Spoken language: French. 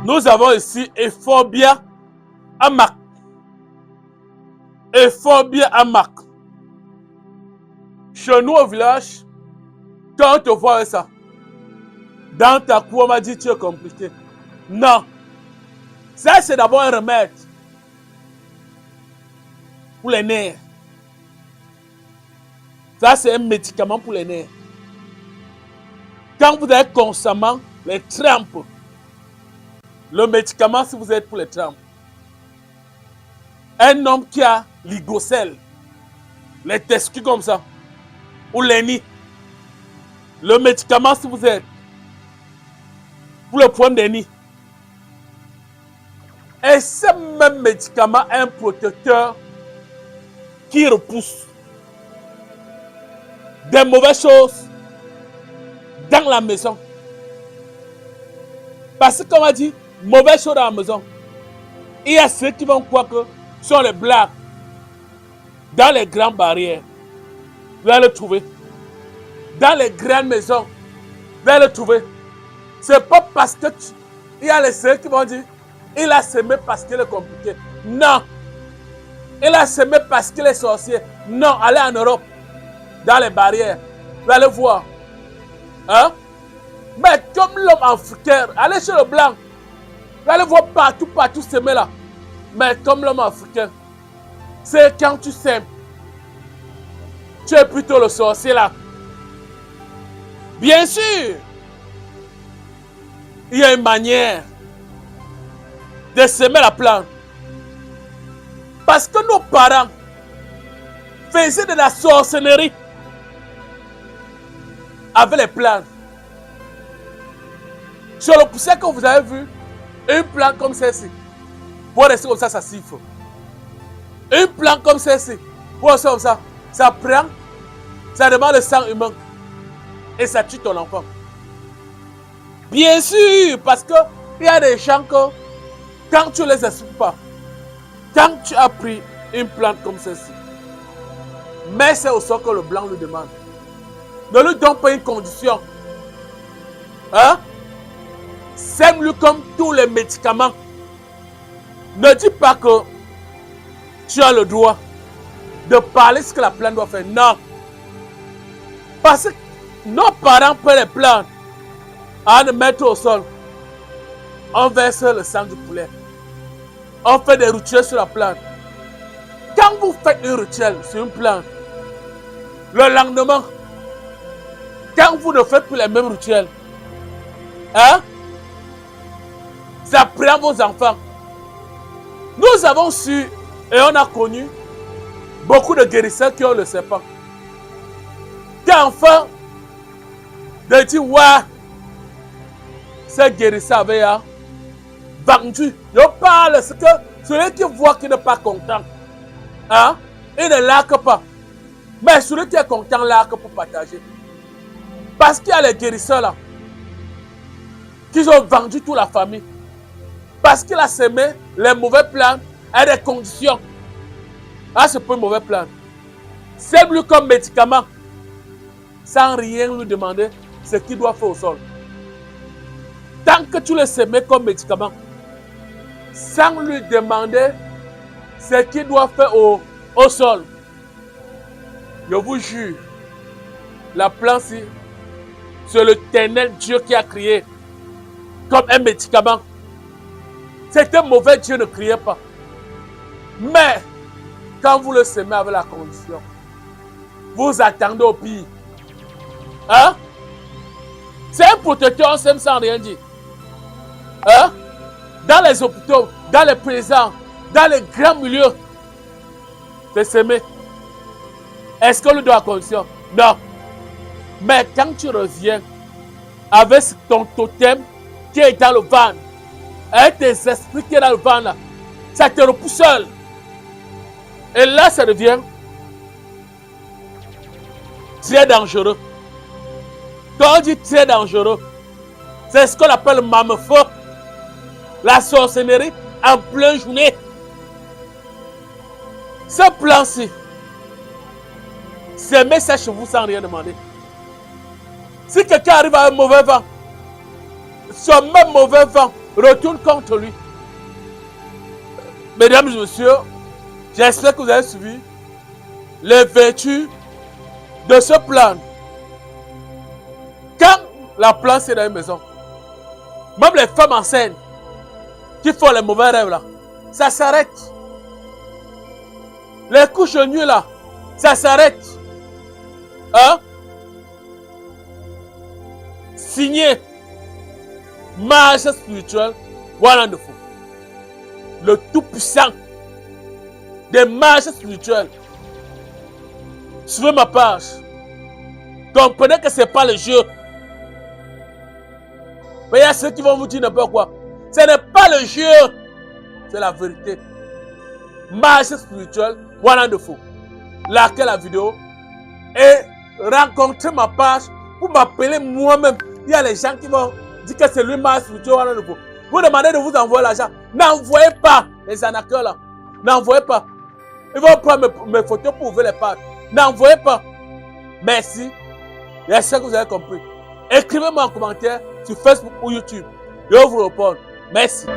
Nous avons ici Ephobia Amak. Ephobia Amak. Chez nous au village, quand on te voit avec ça, dans ta cour, on m'a dit tu es compliqué. Non. Ça, c'est d'abord un remède pour les nerfs. Ça, c'est un médicament pour les nerfs. Quand vous avez constamment les trempes, le médicament, si vous êtes pour les trempes, un homme qui a l'hydrocèle, les testicules comme ça, ou les nids, le médicament, si vous êtes pour le problème des nids, et ce même médicament est un protecteur qui repousse des mauvaises choses dans la maison. Parce que, comme on a dit, mauvaises choses dans la maison. Il y a ceux qui vont croire que ce sont les blagues. Dans les grandes barrières, vous allez le trouver. Dans les grandes maisons, vous allez le trouver. C'est pas parce que il y a les ceux qui vont dire il a semé parce qu'il est compliqué. Non. Il a semé parce qu'il est sorcier. Non, allez en Europe, dans les barrières, vous allez voir. Hein? Mais comme l'homme africain, allez chez le blanc, vous allez voir partout semé là. Mais comme l'homme africain, c'est quand tu sèmes, tu es plutôt le sorcier là. Bien sûr, il y a une manière de semer la plante. Parce que nos parents faisaient de la sorcellerie avec les plantes. Sur le poussière que vous avez vu, une plante comme celle-ci, pour rester comme ça siffle. Une plante comme celle-ci, pour rester comme ça prend, ça demande le sang humain et ça tue ton enfant. Bien sûr, parce que il y a des gens que quand tu ne les expliques pas, quand tu as pris une plante comme celle-ci, mais c'est au sol que le blanc lui demande. Ne lui donne pas une condition. Hein? Sème-lui comme tous les médicaments. Ne dis pas que tu as le droit de parler ce que la plante doit faire. Non. Parce que nos parents prennent les plantes à les mettre au sol. On verse le sang du poulet. On fait des rituels sur la plante. Quand vous faites un rituel sur une plante, le lendemain, quand vous ne faites plus les mêmes rituels, hein, ça prend vos enfants. Nous avons su et on a connu beaucoup de guérisseurs qui ont le serpent. Qu'enfin, de dire, ouais, ces guérisseurs avaient vendu. Je parle, c'est que celui qui voit qui n'est pas content, hein, il ne largue pas. Mais celui qui est content largue pour partager. Parce qu'il y a les guérisseurs là, qui ont vendu toute la famille. Parce qu'il a semé les mauvais plants à des conditions. Ah, c'est pas une mauvaise plante. Sème-lui comme médicament, sans rien lui demander ce qu'il doit faire au sol. Tant que tu le sèmes comme médicament, sans lui demander ce qu'il doit faire au sol, je vous jure, la plante, c'est l'Éternel Dieu qui a créé comme un médicament. C'est un mauvais Dieu ne criait pas. Mais, quand vous le semez avec la condition, vous attendez au pire. Hein? C'est un protecteur, on sème sans rien dire. Hein? Dans les hôpitaux, dans les prisons, dans les grands milieux, c'est semé. Est-ce qu'on lui doit la condition? Non. Mais quand tu reviens avec ton totem qui est dans le ventre, avec tes esprits qui sont dans le ventre, là, ça te repousse seul. Et là, ça devient très dangereux. Quand on dit très dangereux, c'est ce qu'on appelle le mamefeu, la sorcellerie en pleine journée. Ce plan-ci, c'est ça chez vous sans rien demander. Si quelqu'un arrive à un mauvais vent, ce même mauvais vent retourne contre lui. Mesdames et messieurs, j'espère que vous avez suivi les vertus de ce plan. Quand la place est dans une maison, même les femmes enceintes qui font les mauvais rêves là, ça s'arrête. Les couches de nuit là, ça s'arrête. Hein? Signé Mage spirituel Wonderful, le tout-puissant des mages spirituels. Suivez ma page. Comprenez que ce n'est pas le jeu. Mais il y a ceux qui vont vous dire n'importe quoi. Ce n'est pas le jeu. C'est la vérité. Mage spirituel Wonderful. Likez la vidéo et rencontrez ma page pour m'appeler moi-même. Il y a les gens qui vont dire que c'est lui Mage spirituel Wonderful. Vous demandez de vous envoyer l'argent. N'envoyez pas les arnaqueurs là. N'envoyez pas. Ils vont prendre mes photos pour ouvrir les pages. N'envoyez pas. Merci. J'espère que vous avez compris. Écrivez-moi en commentaire sur Facebook ou YouTube. Je vais vous répondre. Merci.